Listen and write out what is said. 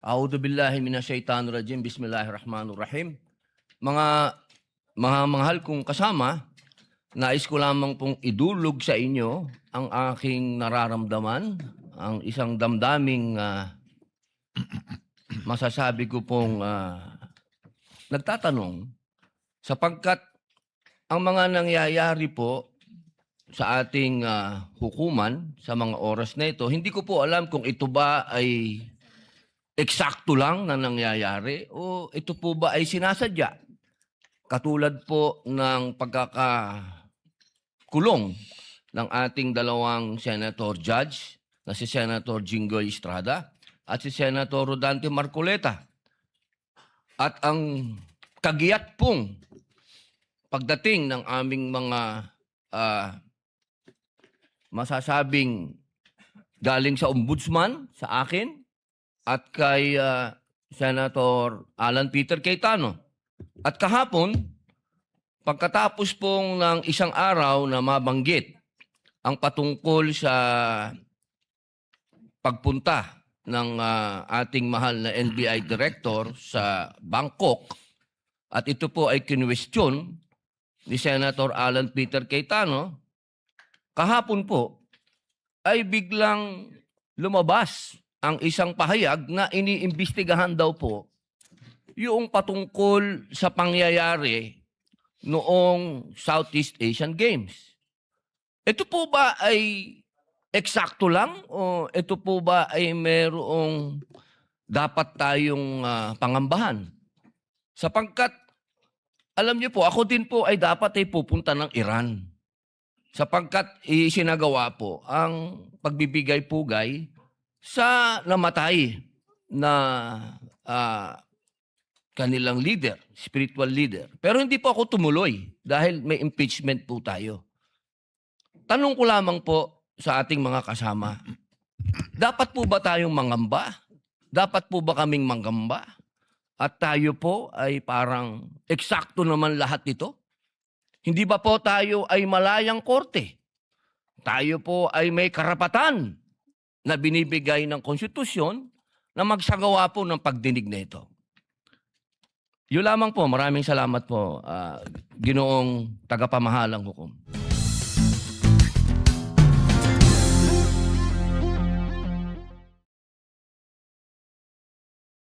A'udhu billahi minasyaitanir rajim. Bismillahirrahmanirrahim. Mga mga mahal kong kasama, nais ko lamang pong idulog sa inyo ang aking nararamdaman, ang isang damdaming masasabi ko pong nagtatanong sapagkat ang mga nangyayari po sa ating hukuman sa mga oras na ito, hindi ko po alam kung ito ba ay eksakto lang na nangyayari o ito po ba ay sinasadya. Katulad po ng pagkakakulong ng ating dalawang senator judge na si Senator Jinggoy Estrada at si Senator Rodante Marcoleta. At ang kagiyat pong pagdating ng aming mga masasabing galing sa ombudsman sa akin at kay Senator Alan Peter Cayetano. At kahapon, pagkatapos pong ng isang araw na mabanggit ang patungkol sa pagpunta ng ating mahal na NBI Director sa Bangkok, at ito po ay kinwestiyon ni Senator Alan Peter Cayetano, kahapon po ay biglang lumabas ang isang pahayag na iniimbestigahan daw po yung patungkol sa pangyayari noong Southeast Asian Games. Ito po ba ay eksakto lang o ito po ba ay merong dapat tayong pangambahan? Sapagkat alam niyo po, ako din po ay dapat ay pupunta ng Iran. Sapagkat isinagawa po ang pagbibigay-pugay sa namatay na kanilang leader, spiritual leader. Pero hindi po ako tumuloy dahil may impeachment po tayo. Tanong ko lamang po sa ating mga kasama, dapat po ba tayong mangamba? Dapat po ba kaming manggamba? At tayo po ay parang eksakto naman lahat ito? Hindi ba po tayo ay malayang korte? Tayo po ay may karapatan na binibigay ng konstitusyon na magsagawa po ng pagdinig na ito. Yun lamang po. Maraming salamat po, Ginoong tagapamahalang hukom.